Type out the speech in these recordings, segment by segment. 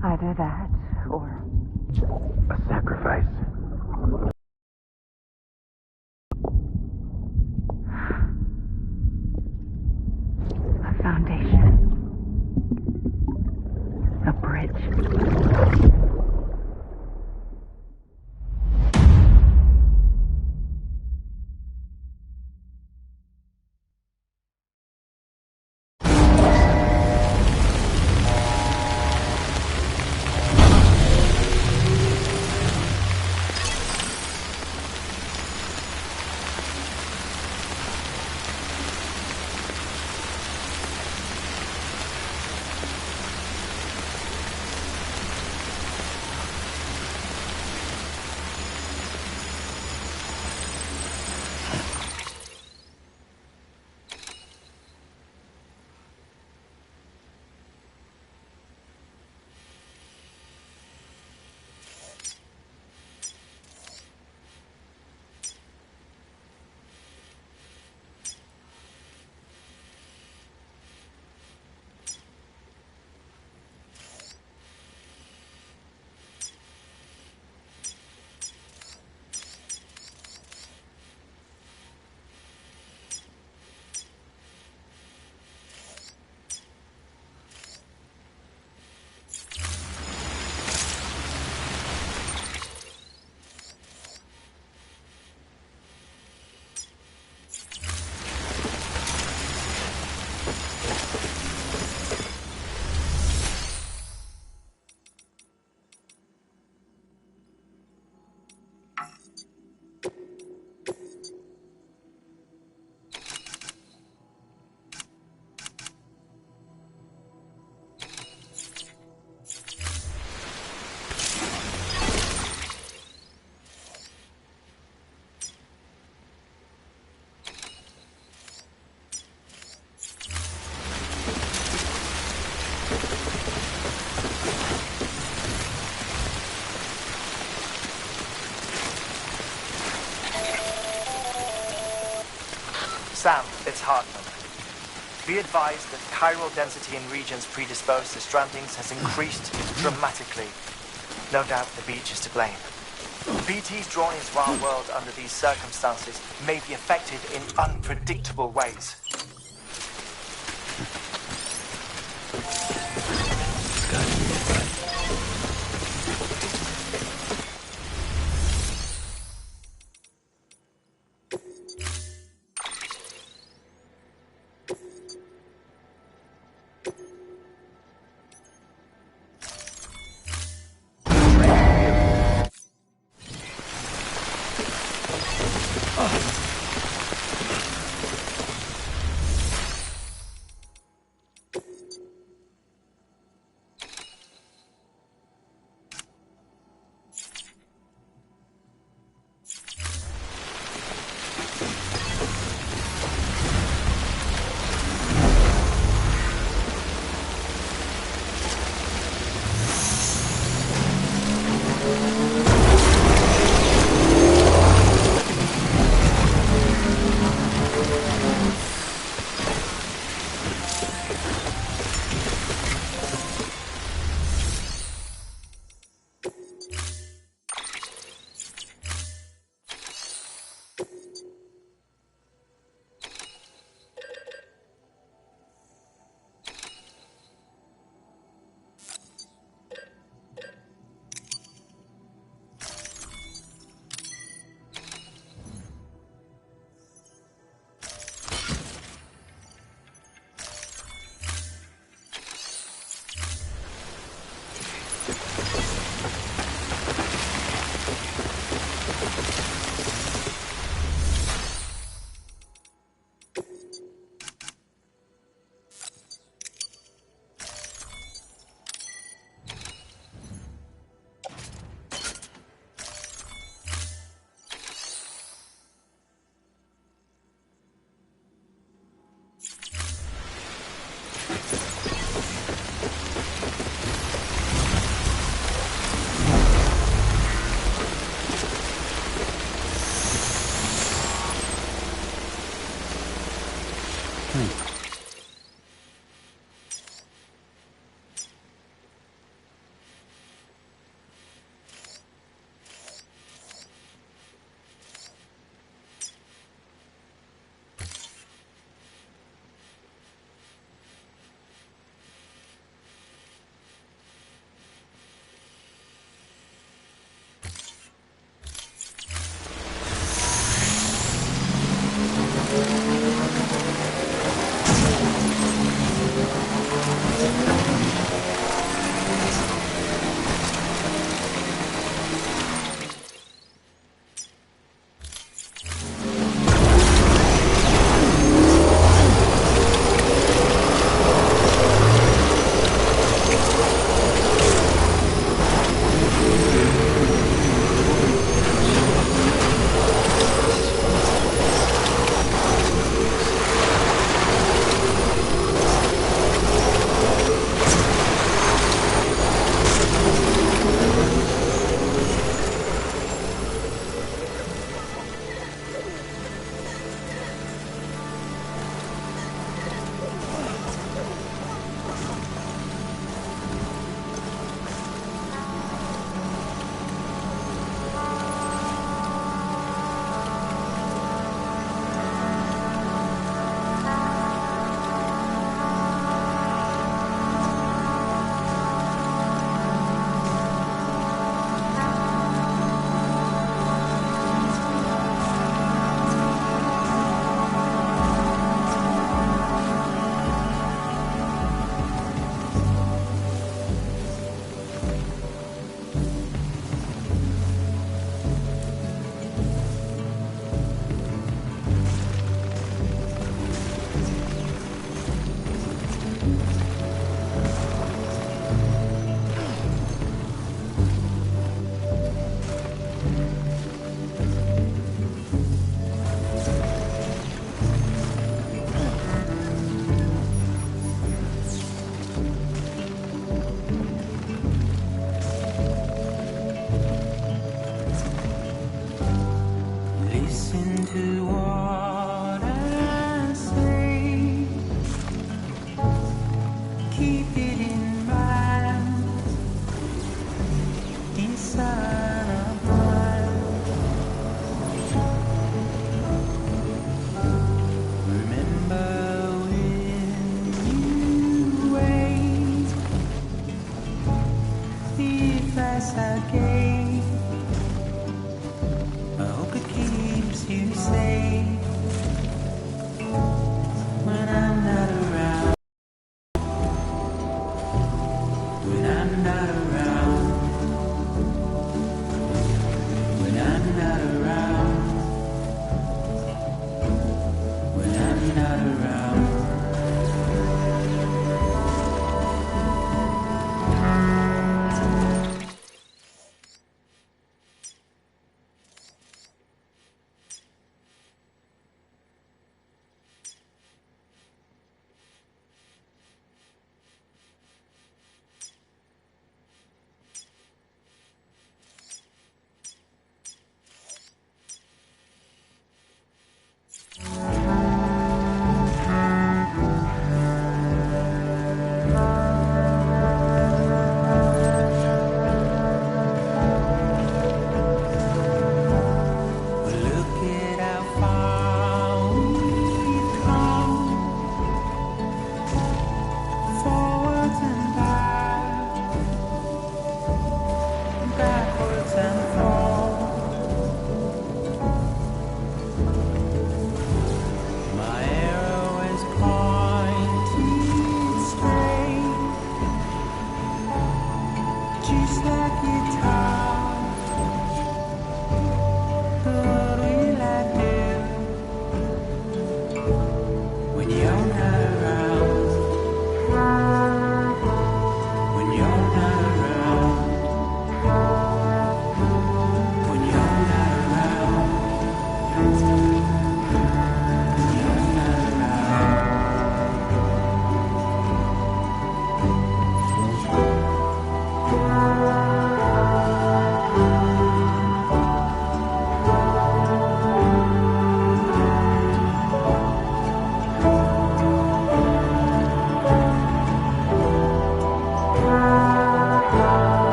Either that, or... A sacrifice. A foundation. A bridge. Sam, it's Hartman. Be advised that chiral density in regions predisposed to strandings has increased dramatically. No doubt the beach is to blame. BTs drawn into our world under these circumstances may be affected in unpredictable ways.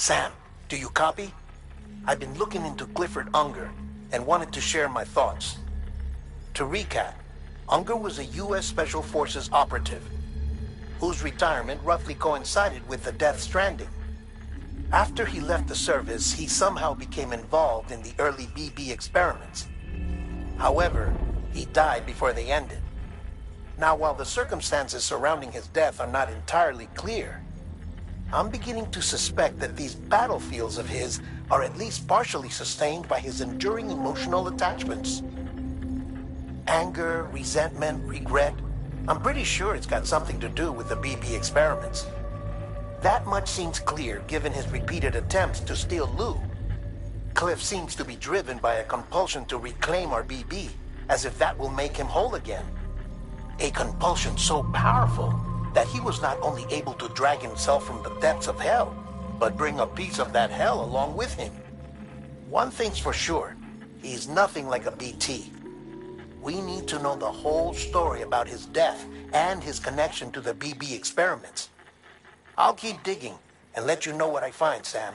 Sam, do you copy? I've been looking into Clifford Unger and wanted to share my thoughts. To recap, Unger was a U.S. Special Forces operative whose retirement roughly coincided with the Death Stranding. After he left the service, he somehow became involved in the early BB experiments. However, he died before they ended. Now, while the circumstances surrounding his death are not entirely clear, I'm beginning to suspect that these battlefields of his are at least partially sustained by his enduring emotional attachments. Anger, resentment, regret. I'm pretty sure it's got something to do with the BB experiments. That much seems clear given his repeated attempts to steal Lou. Cliff seems to be driven by a compulsion to reclaim our BB, as if that will make him whole again. A compulsion so powerful that he was not only able to drag himself from the depths of hell, but bring a piece of that hell along with him. One thing's for sure, he's nothing like a BT. We need to know the whole story about his death and his connection to the BB experiments. I'll keep digging and let you know what I find, Sam.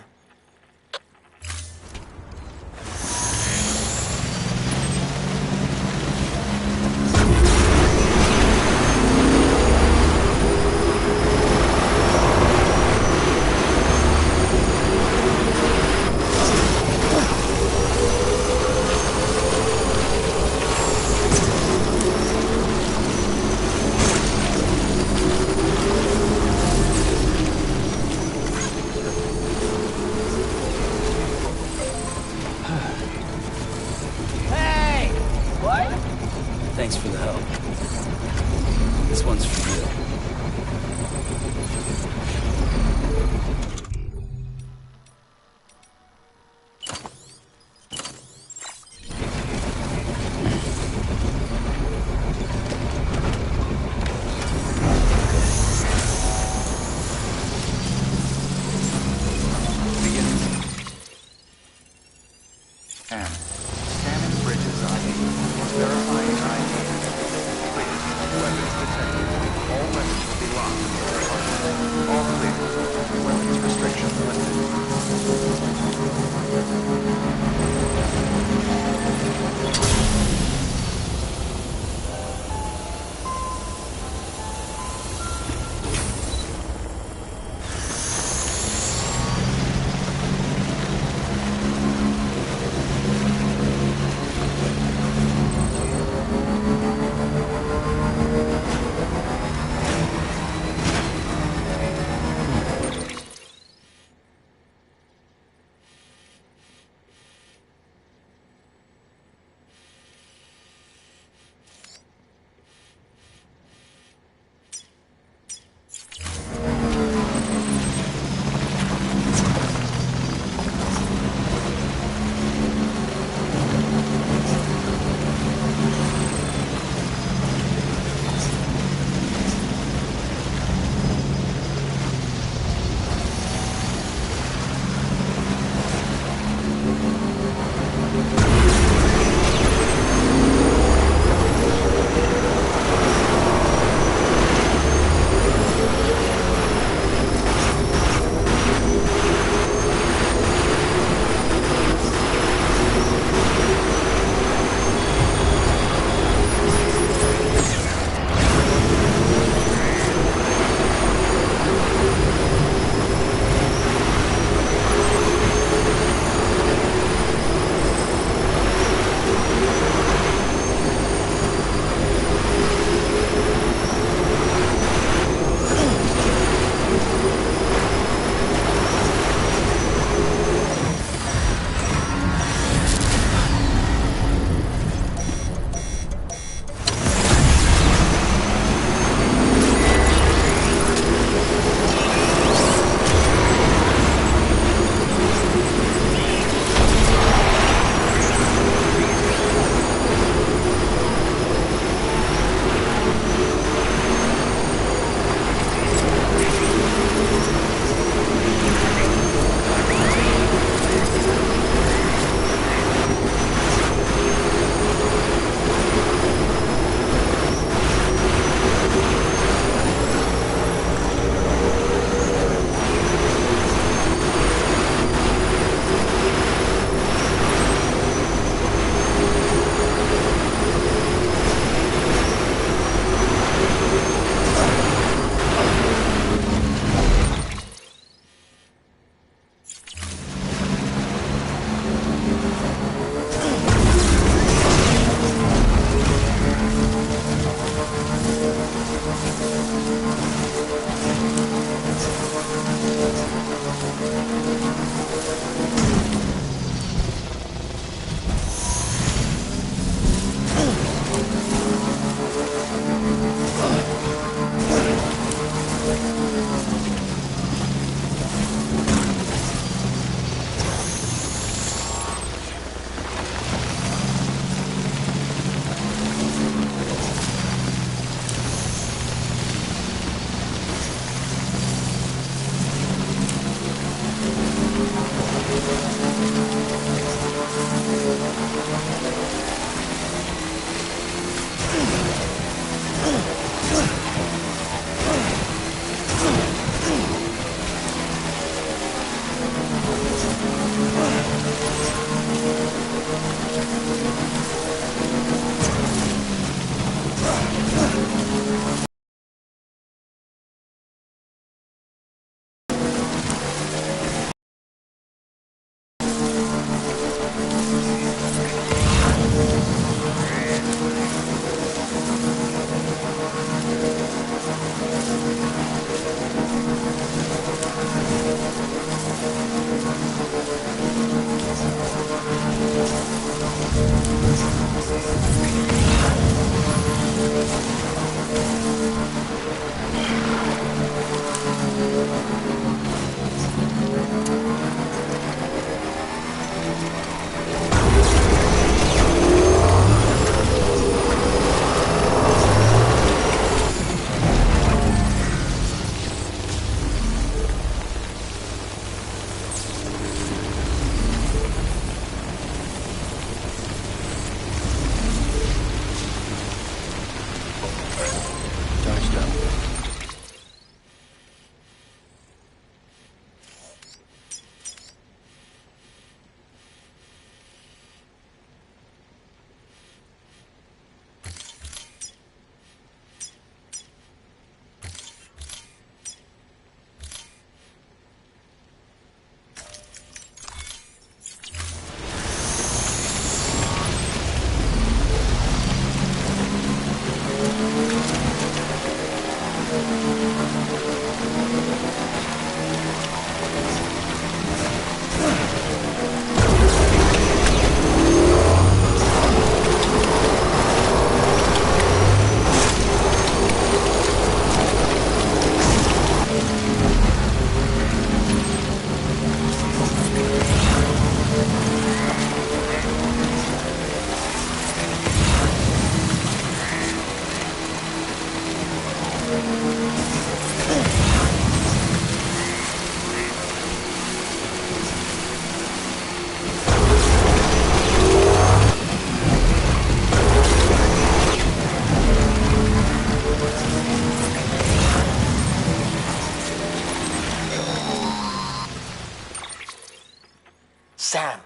Sam,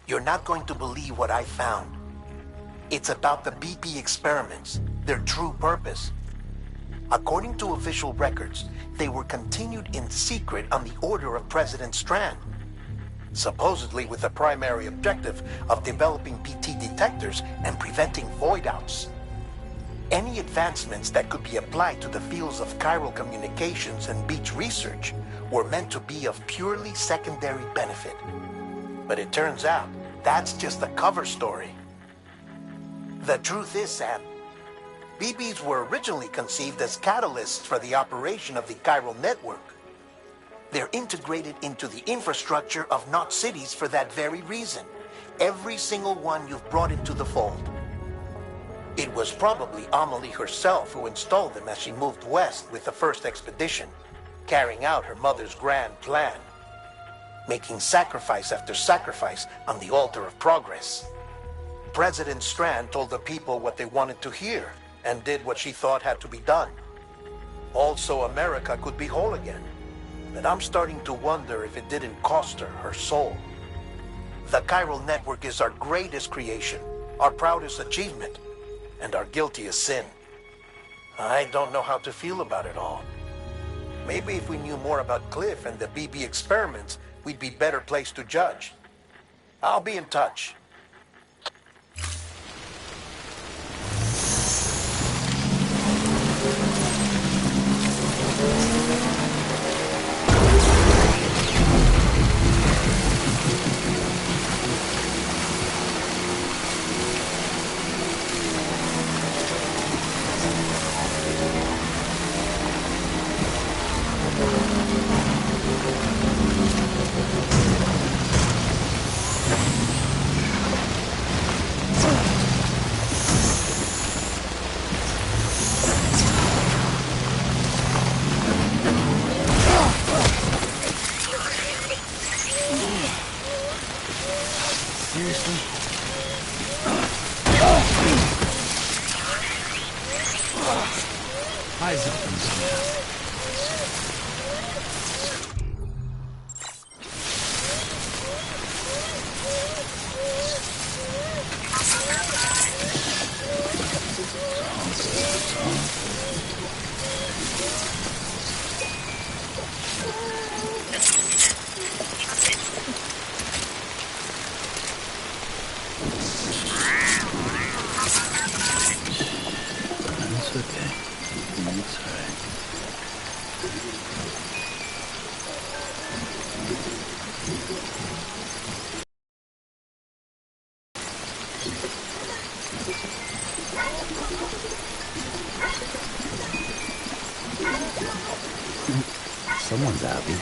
you're not going to believe what I found. It's about the BP experiments, their true purpose. According to official records, they were continued in secret on the order of President Strand, supposedly with the primary objective of developing PT detectors and preventing void-outs. Any advancements that could be applied to the fields of chiral communications and beach research were meant to be of purely secondary benefit. But it turns out, that's just the cover story. The truth is, Sam, BBs were originally conceived as catalysts for the operation of the chiral network. They're integrated into the infrastructure of Knot cities for that very reason. Every single one you've brought into the fold. It was probably Amelie herself who installed them as she moved west with the first expedition, carrying out her mother's grand plan, making sacrifice after sacrifice on the altar of progress. President Strand told the people what they wanted to hear and did what she thought had to be done. Also, America could be whole again. But I'm starting to wonder if it didn't cost her soul. The chiral network is our greatest creation, our proudest achievement, and our guiltiest sin. I don't know how to feel about it all. Maybe if we knew more about Cliff and the BB experiments, we'd be better placed to judge. I'll be in touch. Eyes open, Smith. It's okay. It's all right. Someone's happy.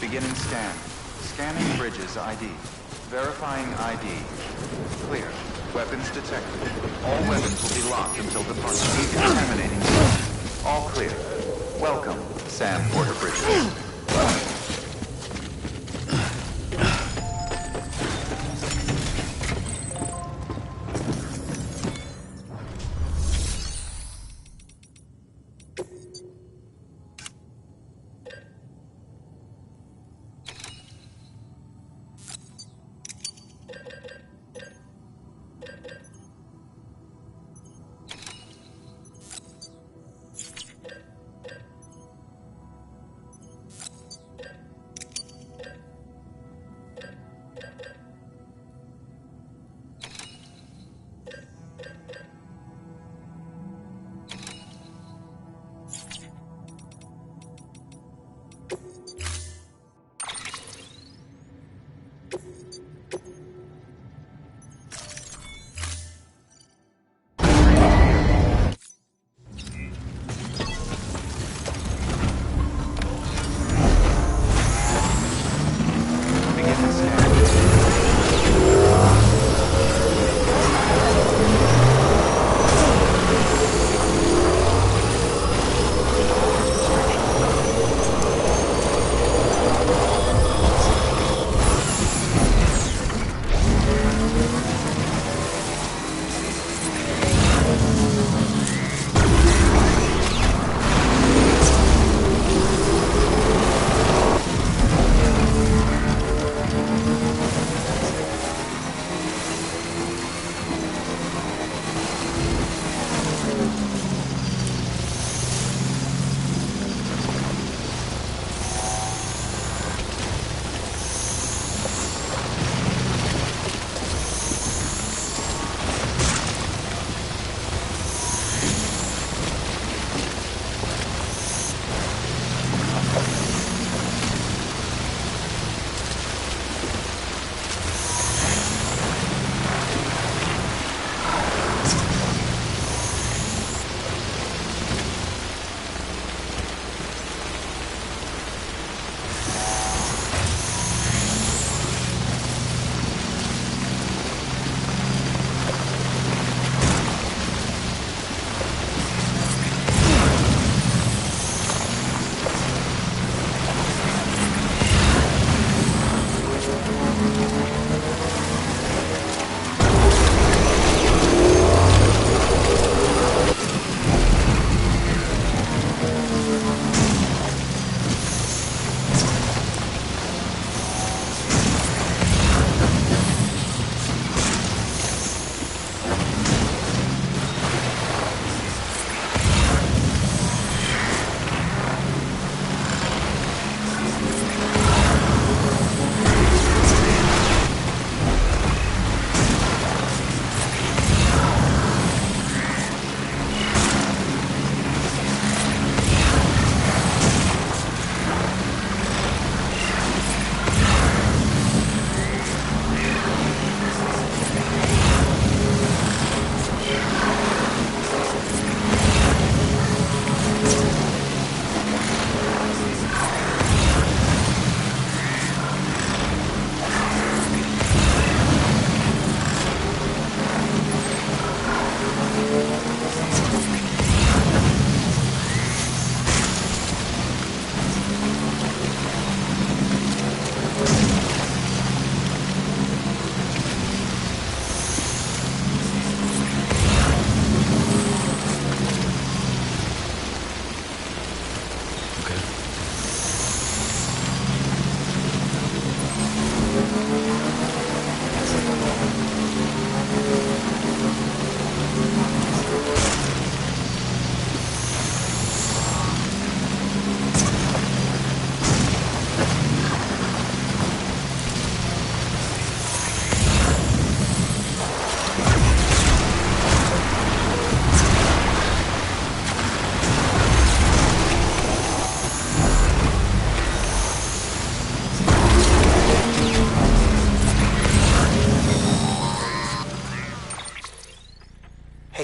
Beginning scan. Scanning bridges ID. Verifying ID. Clear. Weapons detected. All weapons will be locked until departure. Decontaminating. All clear. Welcome, Sam Porter Bridges.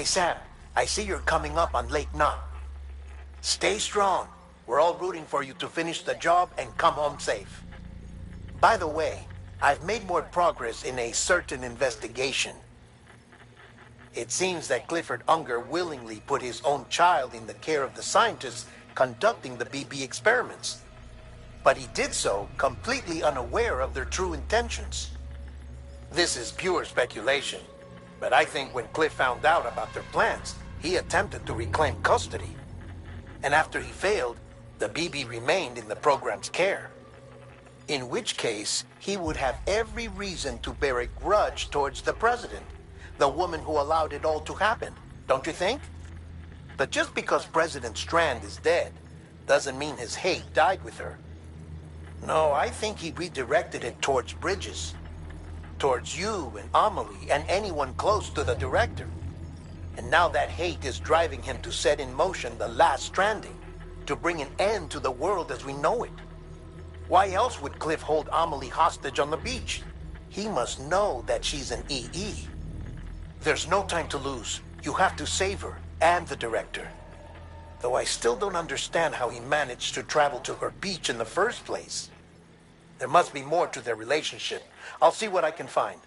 Hey, Sam, I see you're coming up on Lake Knot. Stay strong. We're all rooting for you to finish the job and come home safe. By the way, I've made more progress in a certain investigation. It seems that Clifford Unger willingly put his own child in the care of the scientists conducting the BB experiments. But he did so completely unaware of their true intentions. This is pure speculation, but I think when Cliff found out about their plans, he attempted to reclaim custody. And after he failed, the BB remained in the program's care. In which case, he would have every reason to bear a grudge towards the president, the woman who allowed it all to happen, don't you think? But just because President Strand is dead, doesn't mean his hate died with her. No, I think he redirected it towards Bridges. Towards you and Amelie and anyone close to the director. And now that hate is driving him to set in motion the last Stranding, to bring an end to the world as we know it. Why else would Cliff hold Amelie hostage on the beach? He must know that she's an EE. There's no time to lose. You have to save her and the director. Though I still don't understand how he managed to travel to her beach in the first place. There must be more to their relationship. I'll see what I can find.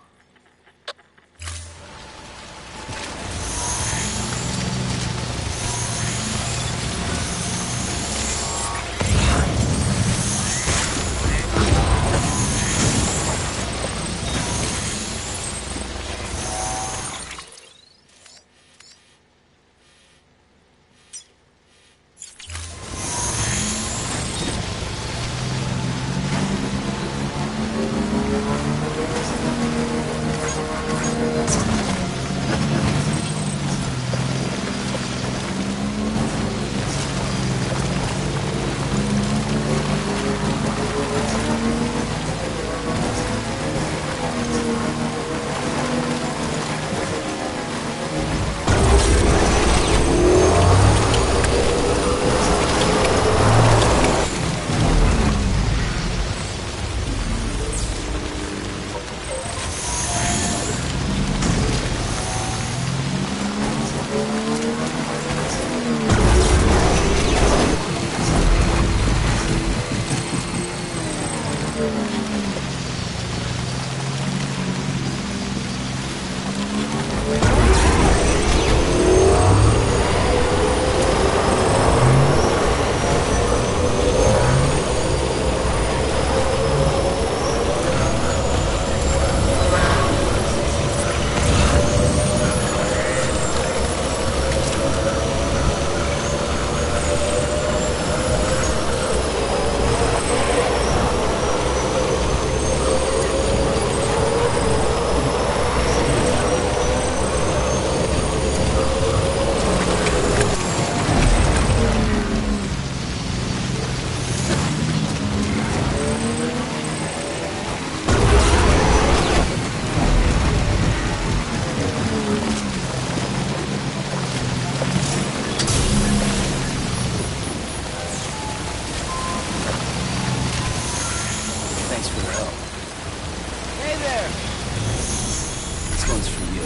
Thanks for the help. Hey there! This one's for you.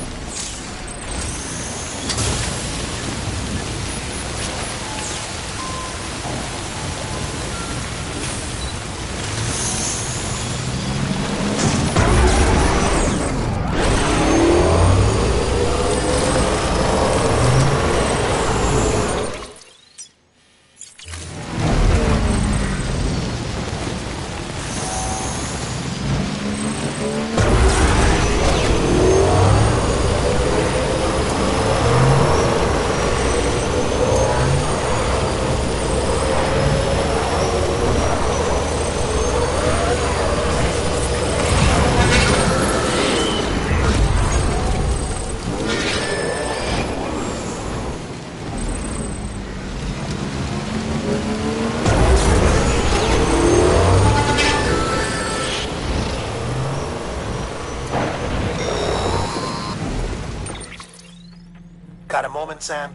Got a moment, Sam?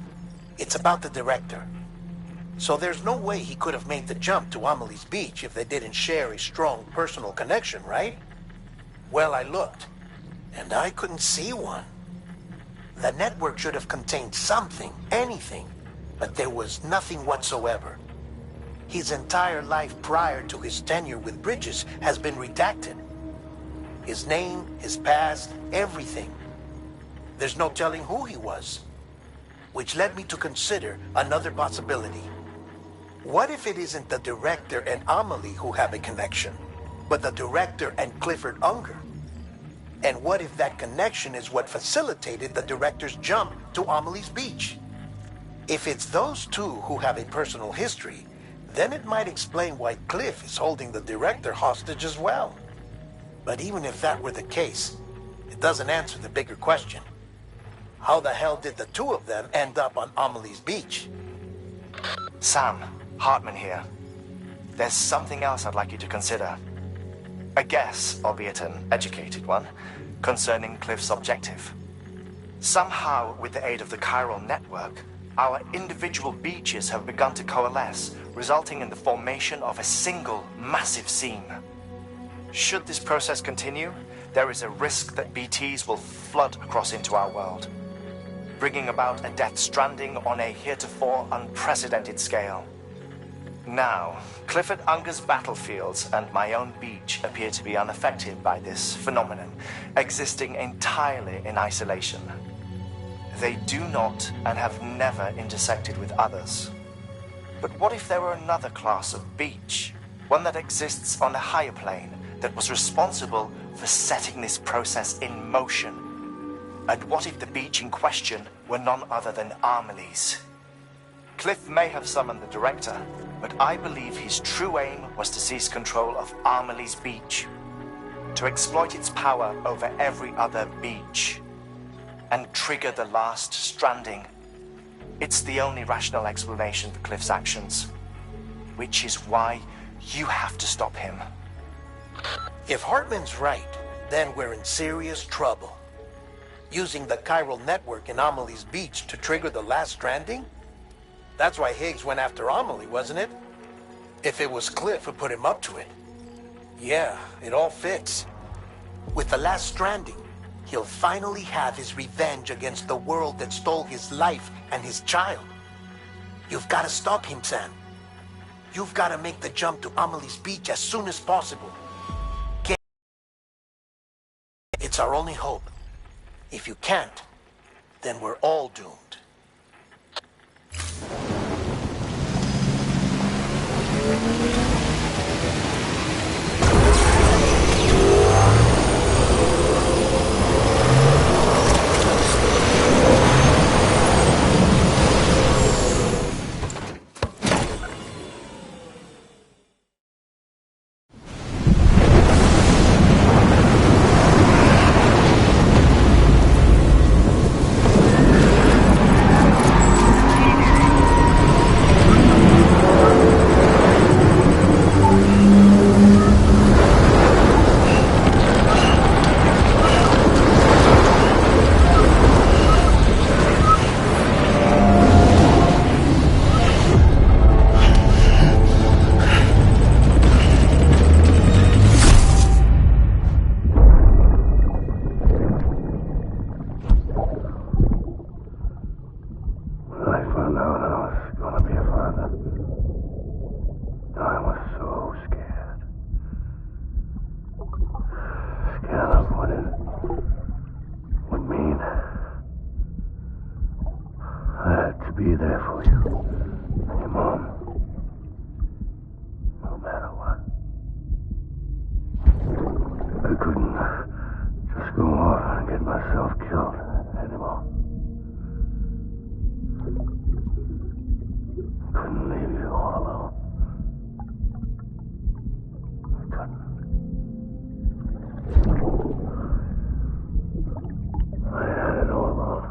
It's about the director. So there's no way he could have made the jump to Amelie's beach if they didn't share a strong personal connection, right? Well, I looked, and I couldn't see one. The network should have contained something, anything, but there was nothing whatsoever. His entire life prior to his tenure with Bridges has been redacted. His name, his past, everything. There's no telling who he was. Which led me to consider another possibility. What if it isn't the director and Amelie who have a connection, but the director and Clifford Unger? And what if that connection is what facilitated the director's jump to Amelie's beach? If it's those two who have a personal history, then it might explain why Cliff is holding the director hostage as well. But even if that were the case, it doesn't answer the bigger question. How the hell did the two of them end up on Amelie's beach? Sam, Hartman here. There's something else I'd like you to consider. A guess, albeit an educated one, concerning Cliff's objective. Somehow, with the aid of the chiral network, our individual beaches have begun to coalesce, resulting in the formation of a single massive seam. Should this process continue, there is a risk that BTs will flood across into our world, bringing about a death stranding on a heretofore unprecedented scale. Now, Clifford Unger's battlefields and my own beach appear to be unaffected by this phenomenon, existing entirely in isolation. They do not and have never intersected with others. But what if there were another class of beach, one that exists on a higher plane, that was responsible for setting this process in motion? And what if the beach in question were none other than Amelie's? Cliff may have summoned the director, but I believe his true aim was to seize control of Amelie's beach, to exploit its power over every other beach, and trigger the last stranding. It's the only rational explanation for Cliff's actions, which is why you have to stop him. If Hartman's right, then we're in serious trouble. Using the chiral network in Amelie's beach to trigger the last stranding? That's why Higgs went after Amelie, wasn't it? If it was Cliff who put him up to it. Yeah, it all fits. With the last stranding, he'll finally have his revenge against the world that stole his life and his child. You've got to stop him, Sam. You've got to make the jump to Amelie's beach as soon as possible. It's our only hope. If you can't, then we're all doomed. Be there for you. Your mom. No matter what. I couldn't just go off and get myself killed anymore. I couldn't leave you all alone. I couldn't. I had it all wrong.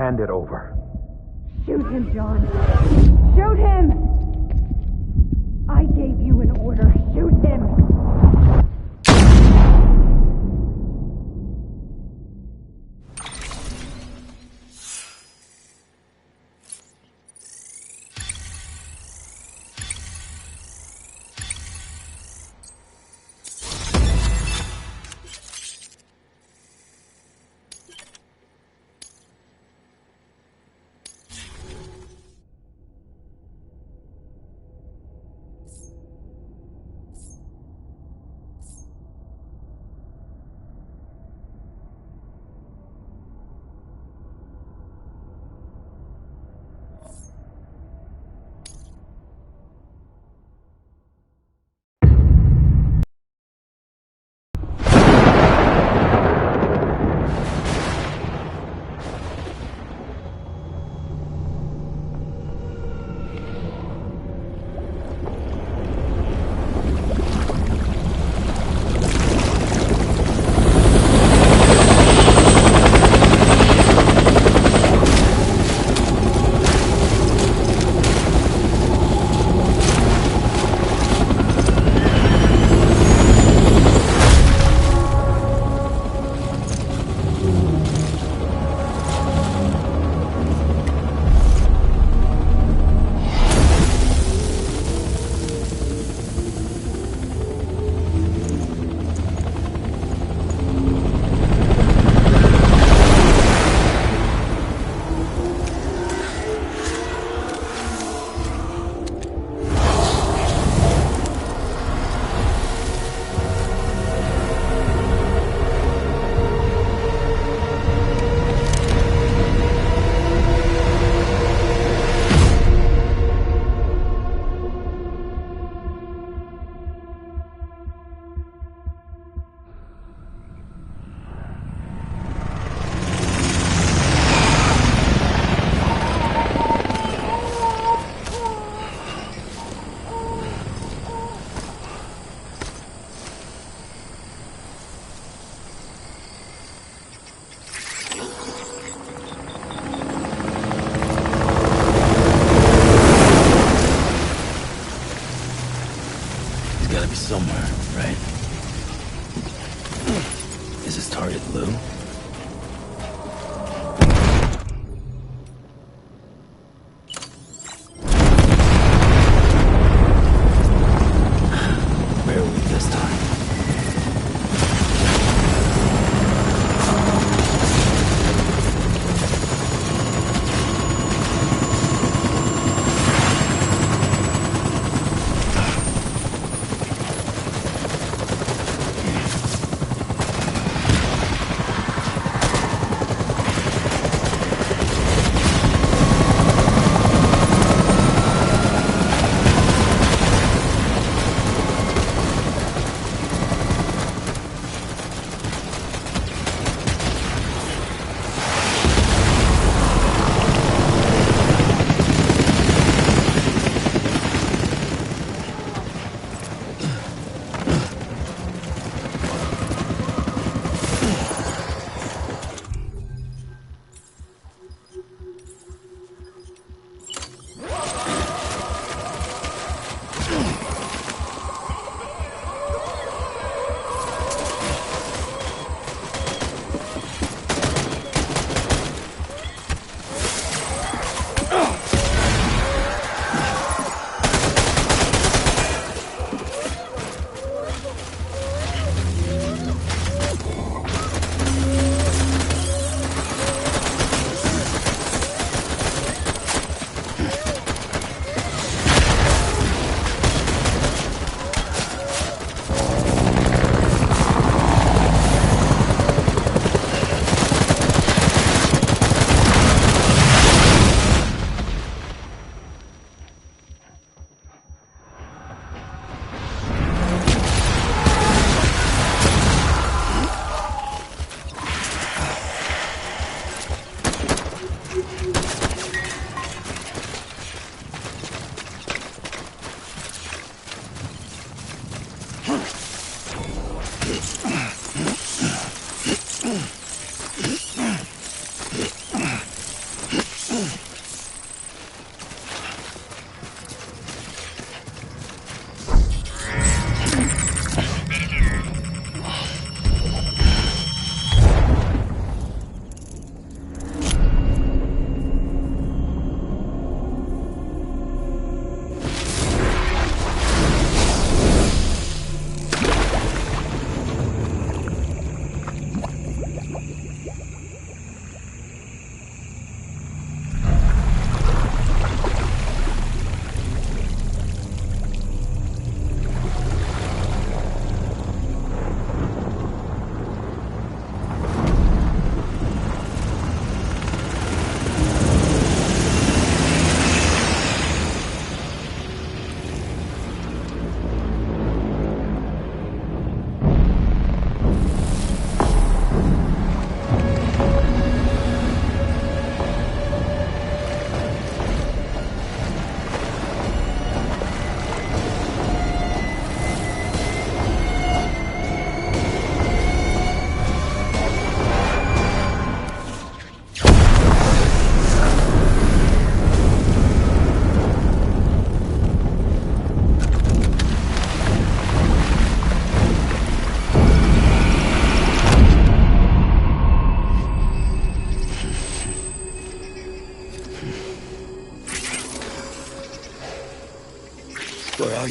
Hand it over. Shoot him, John. Shoot him! I gave you an order. Shoot him! Somewhere, right? Is his target Lou? Where are we this time?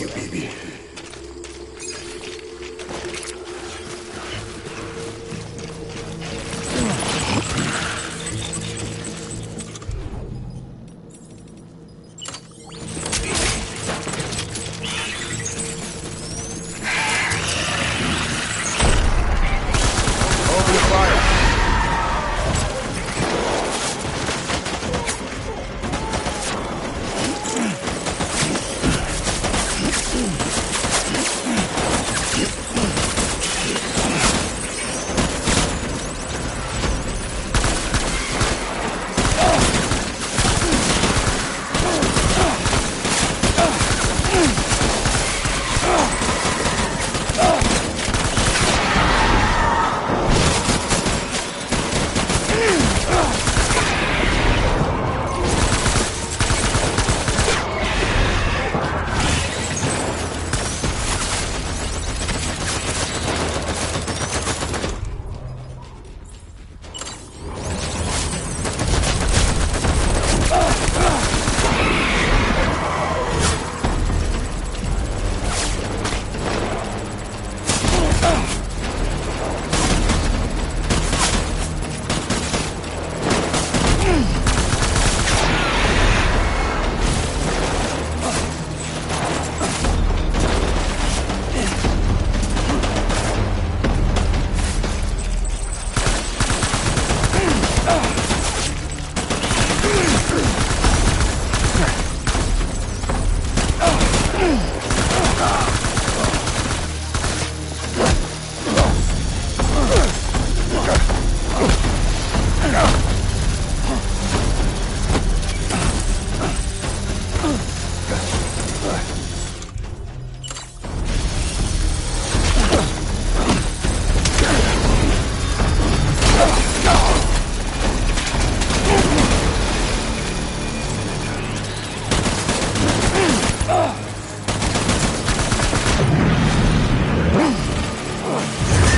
you, baby. Open fire.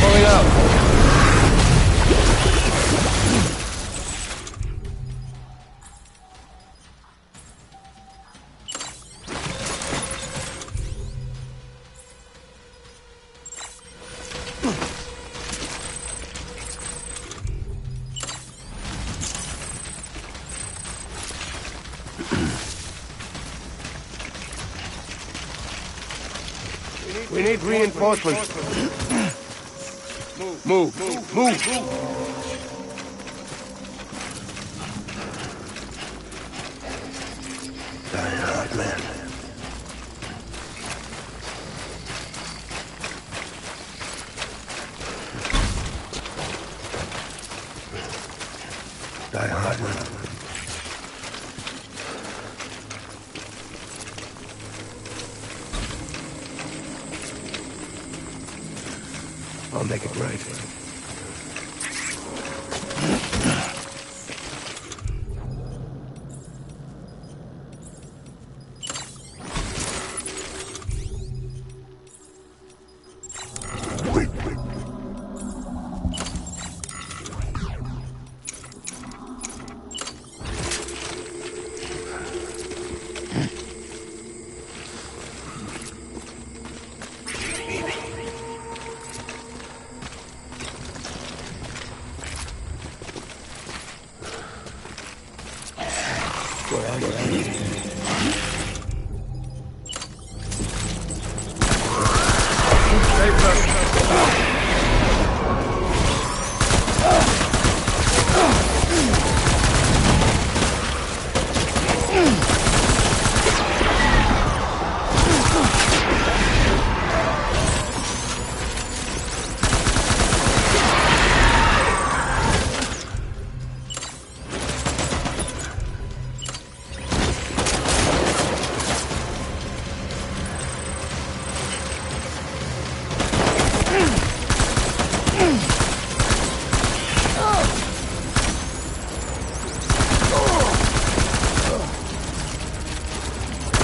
Pulling out. We need reinforcements. Move. Die hard, man. Die hard, man. I'll make it right. Wait.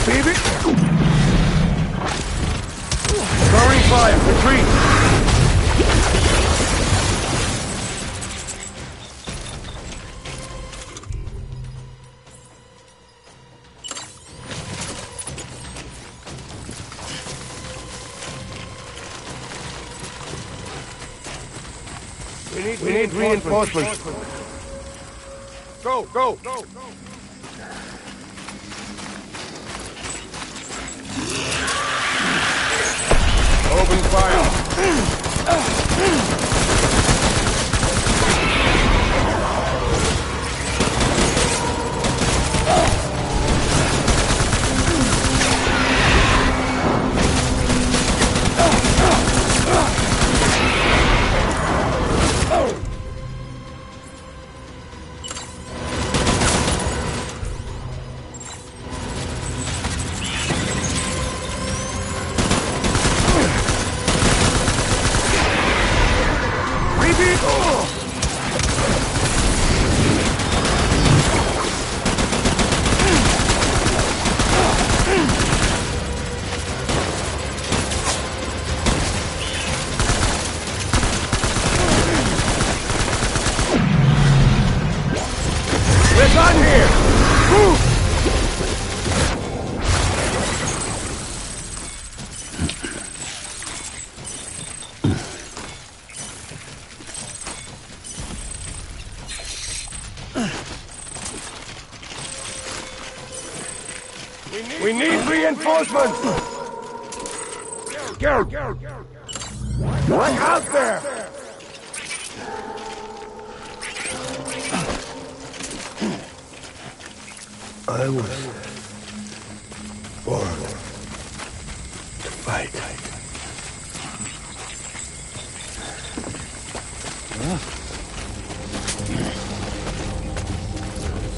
Baby! Throwing fire! Retreat! We need reinforcements. Go! Open fire! We're done here! We need reinforcements! Go! Look out there! I was born to fight.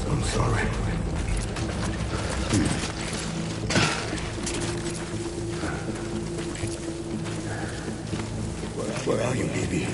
I'm sorry. Where are you, baby?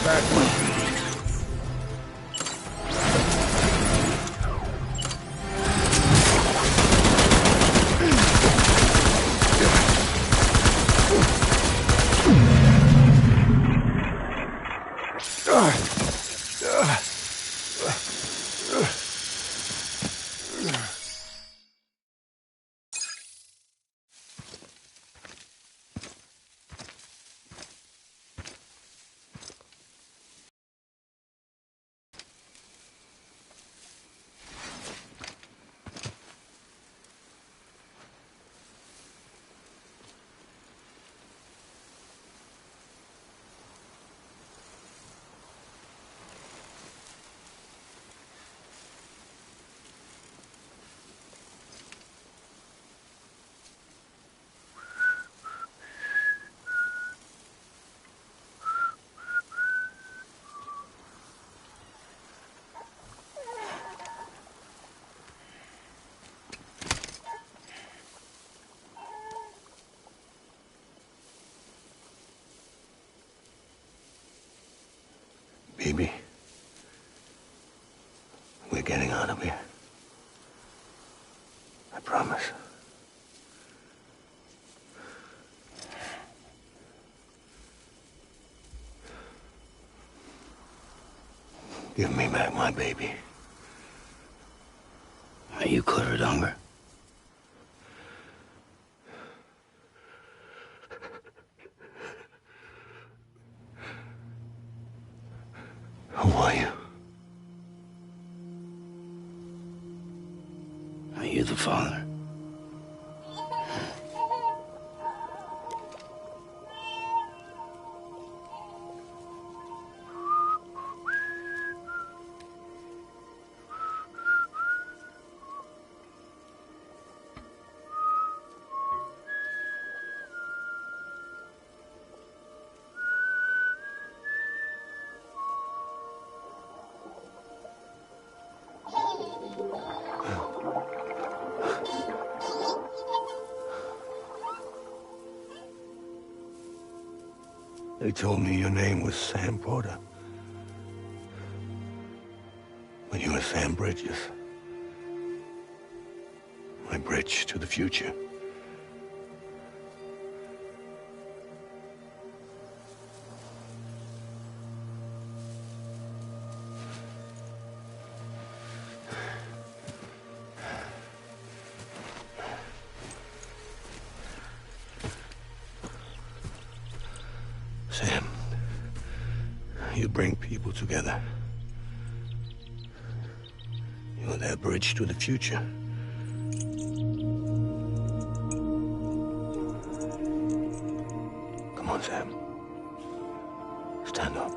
back my baby. Baby, we're getting out of here. I promise. Give me back my baby. Are you cleared, Unger? Who are you? Are you the father? They told me your name was Sam Porter. But you were Sam Bridges. My bridge to the future. Sam, you bring people together. You're that bridge to the future. Come on, Sam. Stand up.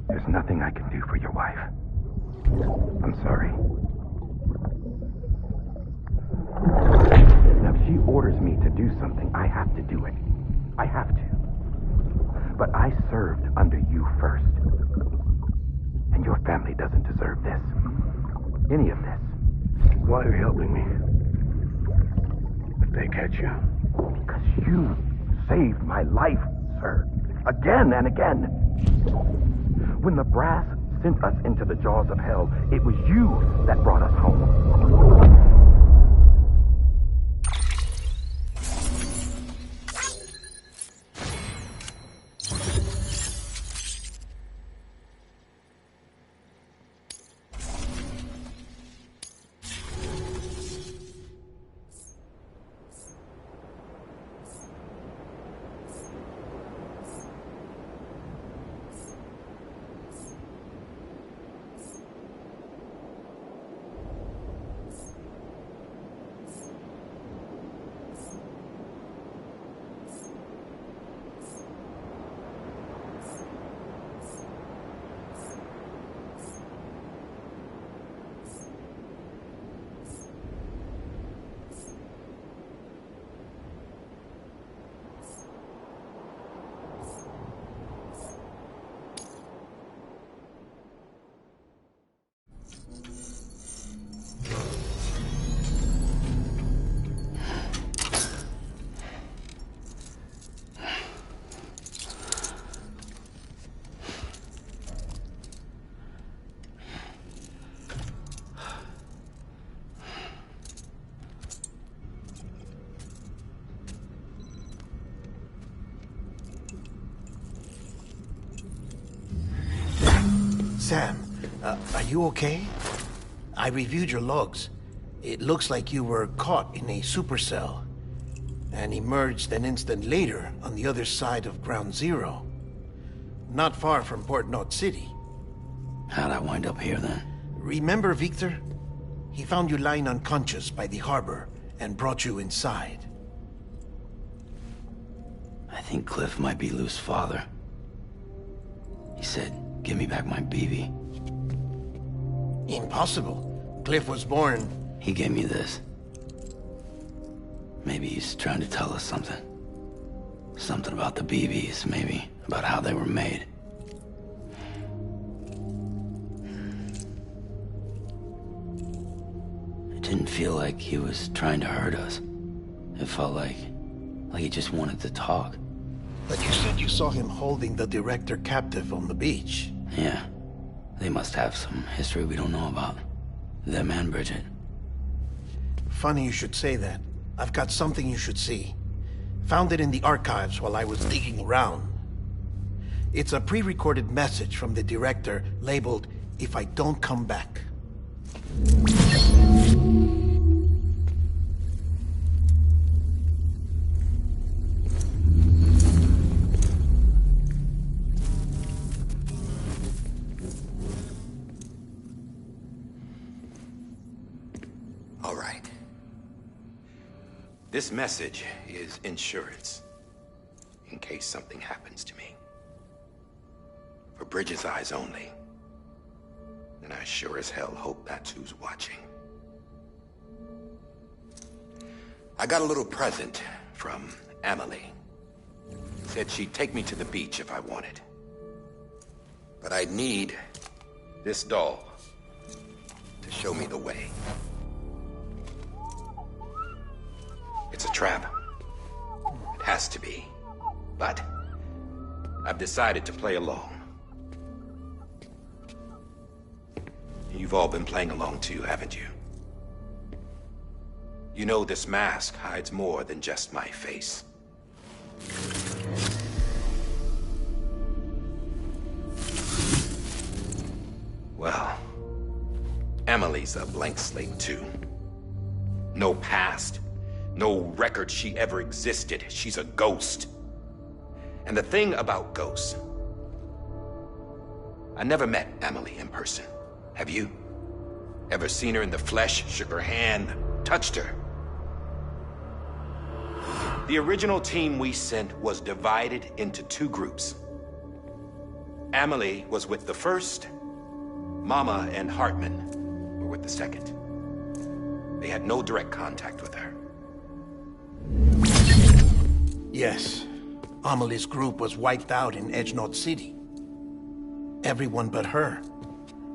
There's nothing I can do for your wife. I'm sorry. Now, if she orders me to do something, I have to do it. I have to. But I served under you first. And your family doesn't deserve this. Any of this. Why are you helping me? If they catch you. Because you saved my life, sir. Again and again. When the brass sent us into the jaws of hell, it was you that brought us home. Sam, are you okay? I reviewed your logs. It looks like you were caught in a supercell and emerged an instant later on the other side of Ground Zero. Not far from Port Knot City. How'd I wind up here then? Remember Victor? He found you lying unconscious by the harbor and brought you inside. I think Cliff might be Lou's father. He said, give me back my BB. Impossible. Cliff was born... He gave me this. Maybe he's trying to tell us something. Something about the BBs, maybe. About how they were made. It didn't feel like he was trying to hurt us. It felt like he just wanted to talk. But you said you saw him holding the director captive on the beach. Yeah. They must have some history we don't know about. Them and Bridget. Funny you should say that. I've got something you should see. Found it in the archives while I was digging around. It's a pre-recorded message from the director labeled, "If I don't come back." All right. This message is insurance, in case something happens to me. For Bridget's eyes only. And I sure as hell hope that's who's watching. I got a little present from Emily. Said she'd take me to the beach if I wanted. But I'd need this doll to show me the way. It's a trap. It has to be. But I've decided to play along. You've all been playing along too, haven't you? You know this mask hides more than just my face. Well, Emily's a blank slate too. No past. No record she ever existed. She's a ghost. And the thing about ghosts... I never met Emily in person. Have you? Ever seen her in the flesh, shook her hand, touched her? The original team we sent was divided into two groups. Emily was with the first. Mama and Hartman were with the second. They had no direct contact with her. Yes. Amelie's group was wiped out in Edge Knot City. Everyone but her.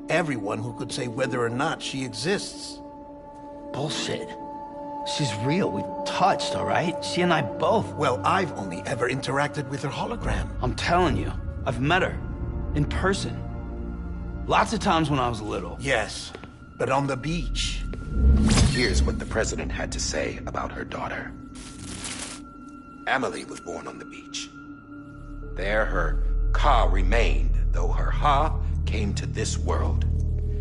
Everyone who could say whether or not she exists. bullshit. She's real. We touched, all right? She and I both. Well, I've only ever interacted with her hologram. I'm telling you, I've met her. In person. Lots of times when I was little. Yes, but on the beach. Here's what the president had to say about her daughter. Amelie was born on the beach. There her Ka remained, though her Ha came to this world.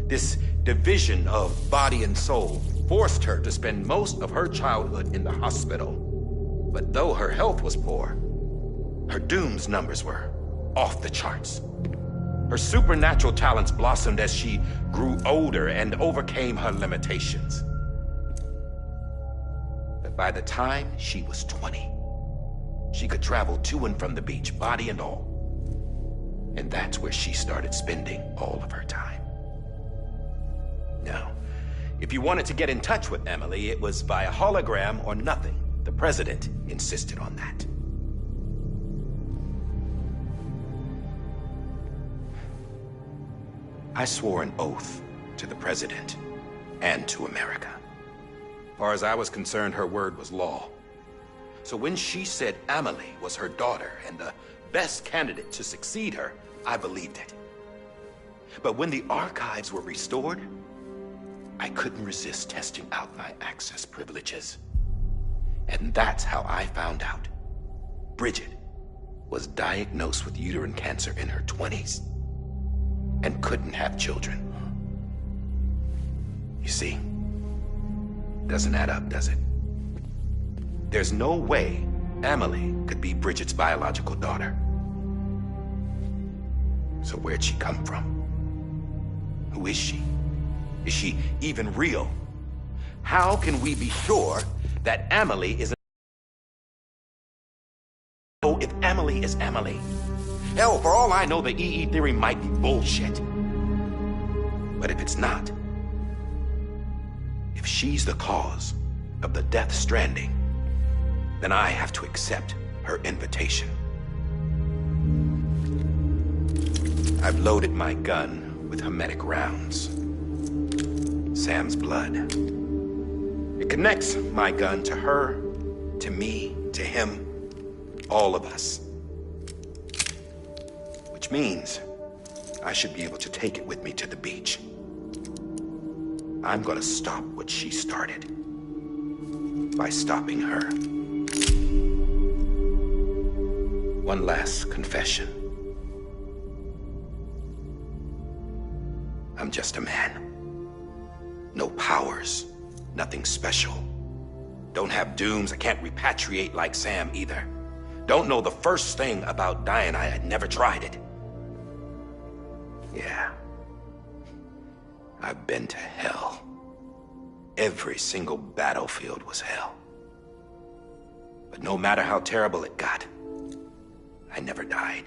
This division of body and soul forced her to spend most of her childhood in the hospital. But though her health was poor, her Doom's numbers were off the charts. Her supernatural talents blossomed as she grew older and overcame her limitations. But by the time she was 20, she could travel to and from the beach, body and all. And that's where she started spending all of her time. Now, if you wanted to get in touch with Emily, it was via hologram or nothing. The president insisted on that. I swore an oath to the president and to America. As far as I was concerned, her word was law. So when she said Amelie was her daughter and the best candidate to succeed her, I believed it. But when the archives were restored, I couldn't resist testing out my access privileges. And that's how I found out Bridget was diagnosed with uterine cancer in her 20s and couldn't have children. You see, doesn't add up, does it? There's no way Amelie could be Bridget's biological daughter. So where'd she come from? Who is she? Is she even real? How can we be sure that Amelie is if Amelie is Amelie? Hell, for all I know, the EE theory might be bullshit. But if it's not, if she's the cause of the death stranding, then I have to accept her invitation. I've loaded my gun with hermetic rounds. Sam's blood. It connects my gun to her, to me, to him, all of us. Which means I should be able to take it with me to the beach. I'm gonna stop what she started by stopping her. One last confession. I'm just a man. No powers, nothing special. Don't have dooms, I can't repatriate like Sam either. Don't know the first thing about dying, I had never tried it. Yeah. I've been to hell. Every single battlefield was hell. But no matter how terrible it got, I never died.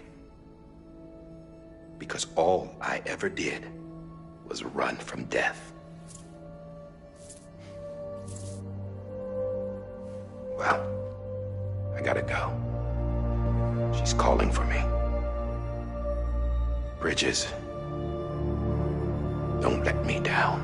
Because all I ever did was run from death. Well, I gotta go. She's calling for me. Bridges, don't let me down.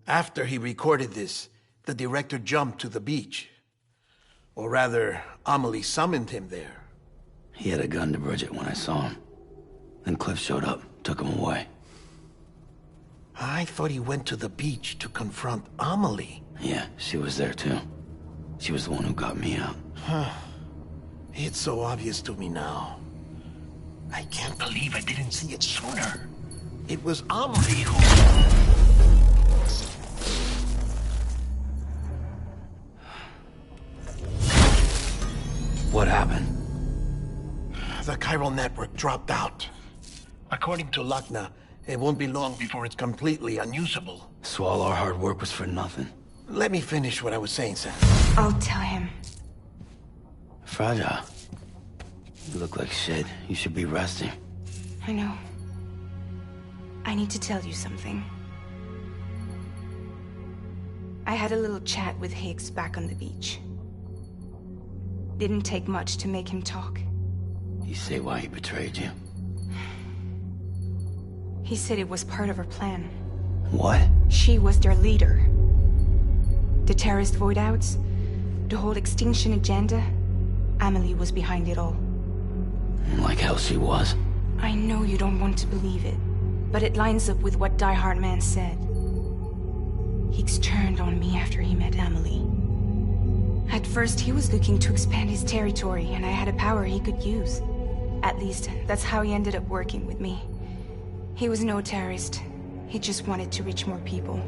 After he recorded this, the director jumped to the beach. Or rather, Amelie summoned him there. He had a gun to Bridget when I saw him. Then Cliff showed up, took him away. I thought he went to the beach to confront Amelie. Yeah, she was there too. She was the one who got me out. It's so obvious to me now. I can't believe I didn't see it sooner. It was Amelie who... What happened? The chiral network dropped out. According to Lakna, it won't be long before it's completely unusable. So all our hard work was for nothing. Let me finish what I was saying, Sam. I'll tell him. Fragile. You look like shit. You should be resting. I know. I need to tell you something. I had a little chat with Higgs back on the beach. Didn't take much to make him talk. You say why he betrayed you? He said it was part of her plan. What? She was their leader. The terrorist voidouts, the whole extinction agenda, Amelie was behind it all. Like hell she was. I know you don't want to believe it, but it lines up with what Die Hard Man said. Higgs turned on me after he met Amelie. At first, he was looking to expand his territory, and I had a power he could use. At least, that's how he ended up working with me. He was no terrorist. He just wanted to reach more people.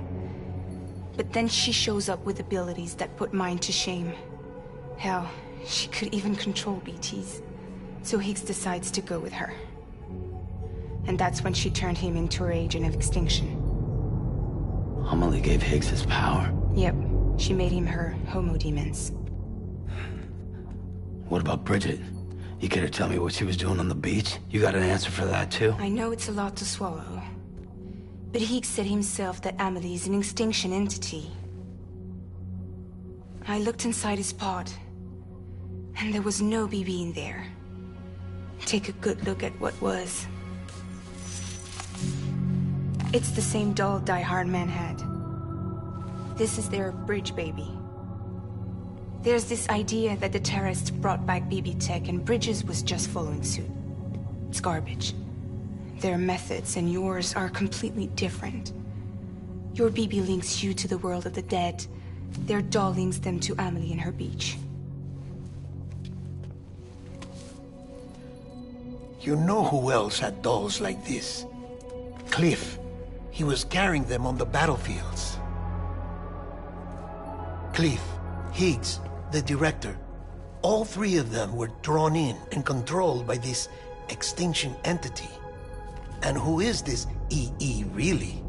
But then she shows up with abilities that put mine to shame. Hell, she could even control BTs. So Higgs decides to go with her. And that's when she turned him into her agent of extinction. Amelie gave Higgs his power. Yep, she made him her Homo Demens. What about Bridget? You care to tell me what she was doing on the beach? You got an answer for that too? I know it's a lot to swallow. But Higgs said himself that Amelie is an extinction entity. I looked inside his pod, and there was no BB in there. Take a good look at what was. It's the same doll Die Hard Man had. This is their bridge baby. There's this idea that the terrorists brought back BB tech and Bridges was just following suit. It's garbage. Their methods and yours are completely different. Your BB links you to the world of the dead. Their doll links them to Amelie and her beach. You know who else had dolls like this? Cliff. He was carrying them on the battlefields. Cliff, Higgs, the director. All three of them were drawn in and controlled by this extinction entity. And who is this EE really?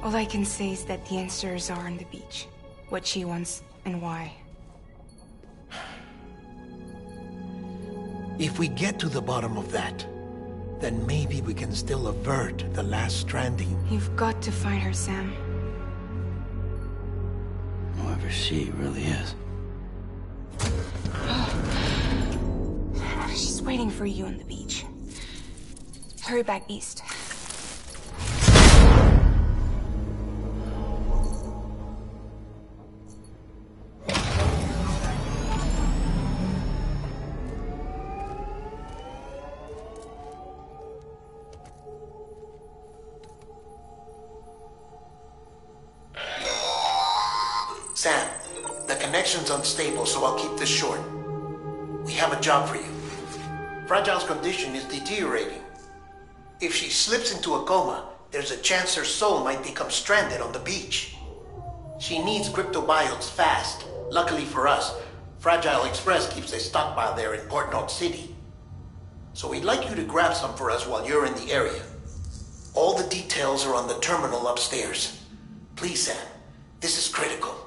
All I can say is that the answers are on the beach. What she wants and why. If we get to the bottom of that, then maybe we can still avert the last stranding. You've got to find her, Sam. Whoever she really is. She's waiting for you on the beach. Hurry back east. Sam, the connection's unstable, so I'll keep this short. We have a job for you. Fragile's condition is deteriorating. If she slips into a coma, there's a chance her soul might become stranded on the beach. She needs cryptobiotes fast. Luckily for us, Fragile Express keeps a stockpile there in Port North City. So we'd like you to grab some for us while you're in the area. All the details are on the terminal upstairs. Please, Sam, this is critical.